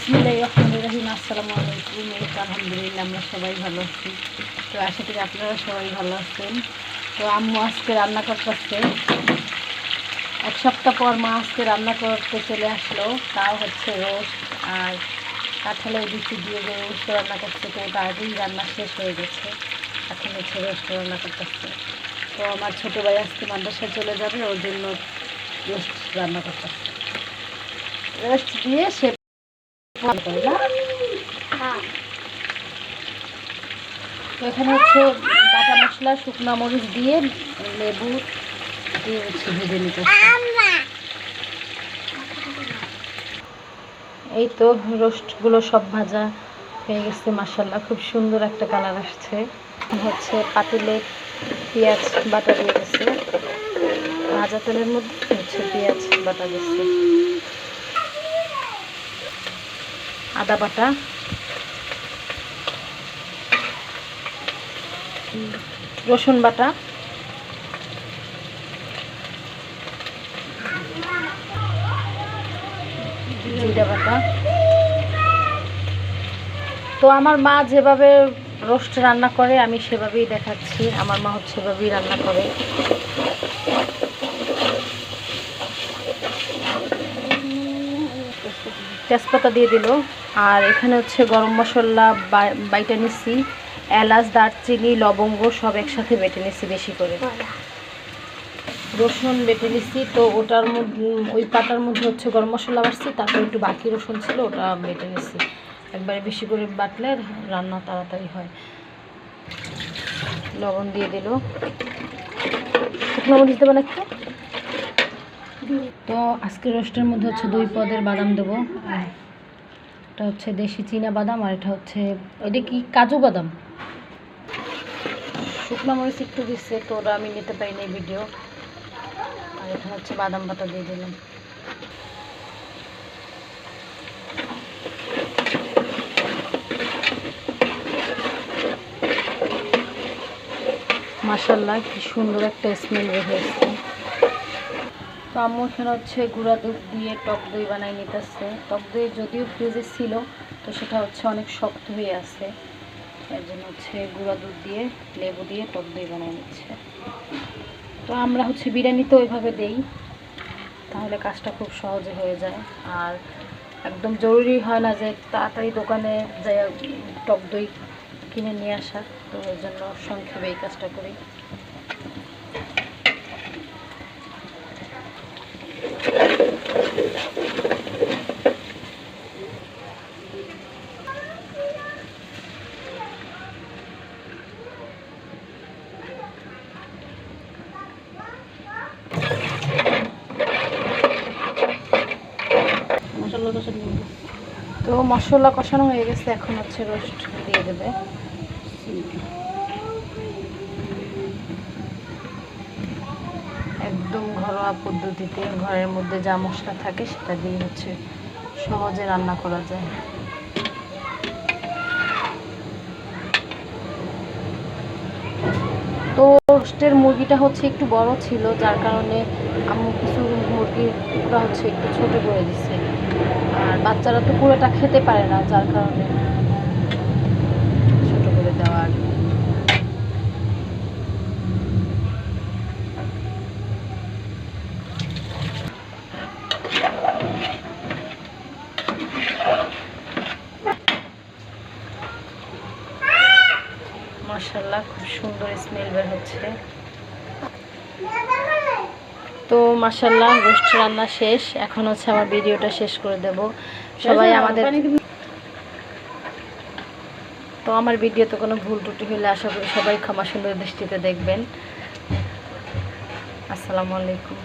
বিসমিল্লাহির রহমানির রহিম। আসসালামু আলাইকুম। আলহামদুলিল্লাহ আমরা সবাই ভালো আছি। তো আশা করি আপনারা সবাই ভালো আছেন। তো আম্মু আজকে রান্না করতেছে, এক সপ্তাহ পর মা আজকে রান্না করতে চলে আসলো। তাও হচ্ছে রোস্ট আর কাঁঠালের বিচি দিয়ে যে রোস্ট রান্না করছে, তো ওটা আগেই রান্না শেষ হয়ে গেছে, এখন হচ্ছে রোস্ট রান্না করতেছে। তো আমার ছোটো ভাই আজকে মাদ্রাসায় চলে যাবে, ওর জন্য রোস্ট রান্না করতেছে। রোস্ট দিয়ে সে তো এখানে হচ্ছে বাটা মশলা, শুকনো মরিচ দিয়ে লেবু দিয়ে হচ্ছে ভেজে নিতে। এই তো রোস্টগুলো সব ভাজা হয়ে গেছে, মাশাআল্লাহ খুব সুন্দর একটা কালার আসছে। হচ্ছে পাতিলে পেঁয়াজ বাটা দিয়ে গেছে, ভাজা তেলের মধ্যে হচ্ছে পেঁয়াজ বাটা দিচ্ছে, আদা বাটা, রসুন বাটা, জিরা বাটা। তো আমার মা যেভাবে রোস্ট রান্না করে আমি সেভাবেই দেখাচ্ছি। আমার মা হচ্ছে সেভাবেই রান্না করে। তেজপাতা দিয়ে দিল, আর এখানে হচ্ছে গরম মশলা বাইটা নিচ্ছি, এলাচ, দারচিনি, লবঙ্গ সব একসাথে বেটে নিচ্ছি বেশি করে। রসুন বেটে নিচ্ছি, তো ওটার মধ্যে ওই পাতার মধ্যে হচ্ছে গরম মশলা বাটছি, তারপর একটু বাকি রসুন ছিল ওটা বেটে নিচ্ছি। একবারে বেশি করে বাটলে রান্না তাড়াতাড়ি হয়। লবণ দিয়ে দিল, শুকনো মরিচ দেবো না একটু। তো আজকে রোস্টের মধ্যে হচ্ছে 2 পদের বাদাম দেবো। এটা হচ্ছে দেশি চীনা বাদাম, আর এটা হচ্ছে এটা কি কাজু বাদাম। শুকনো মরিচ একটু দিচ্ছে, তো ওটা আমি নিতে পারি না ভিডিও। আর এখানে হচ্ছে বাদাম বাটা দিয়ে দিলাম। মাশাআল্লাহ কি সুন্দর একটা স্মেল বের হয়েছে। তো আম্মু এখানে হচ্ছে গুঁড়া দুধ দিয়ে টক দই বানাই নিতেছে। টক দই যদিও ফ্রিজে ছিল, তো সেটা হচ্ছে অনেক শক্ত হয়ে আছে, এর জন্য হচ্ছে গুঁড়া দুধ দিয়ে লেবু দিয়ে টক দই বানাই নিচ্ছে। তো আমরা হচ্ছে বিরিয়ানিতে ওইভাবে দেই, তাহলে কাজটা খুব সহজে হয়ে যায়। আর একদম জরুরি হয় না যে তাড়াতাড়ি দোকানে যাই টক দই কিনে নিয়ে আসা, তো এর জন্য সংক্ষেপে এই কাজটা করি। তো মশলা কষানো হয়ে গেছে, এখন হচ্ছে রোস্ট দিয়ে দেবে। একদম ঘরোয়া পদ্ধতিতে ঘরের মধ্যে যা মশলা থাকে সেটা দিয়ে হচ্ছে সহজে রান্না করা যায়। তো রোস্টের মুরগিটা হচ্ছে একটু বড় ছিল, যার কারণে আম্মু কিছু মুরগির টুকরা হচ্ছে একটু ছোট করে দিচ্ছে। আর বাচ্চারা তো পুরোটা খেতে পারে না, যার কারণে ছোট করে দেওয়া আর কি। মাশাআল্লাহ খুব সুন্দর স্মেল বের হচ্ছে। তো মাশাআল্লাহ রোস্ট রান্না শেষ, এখন হচ্ছে আমার ভিডিওটা শেষ করে দেব। সবাই আমার ভিডিওতে কোনো ভুল ত্রুটি হলে আশা করি সবাই ক্ষমা সুন্দর দৃষ্টিতে দেখবেন। আসসালামু আলাইকুম।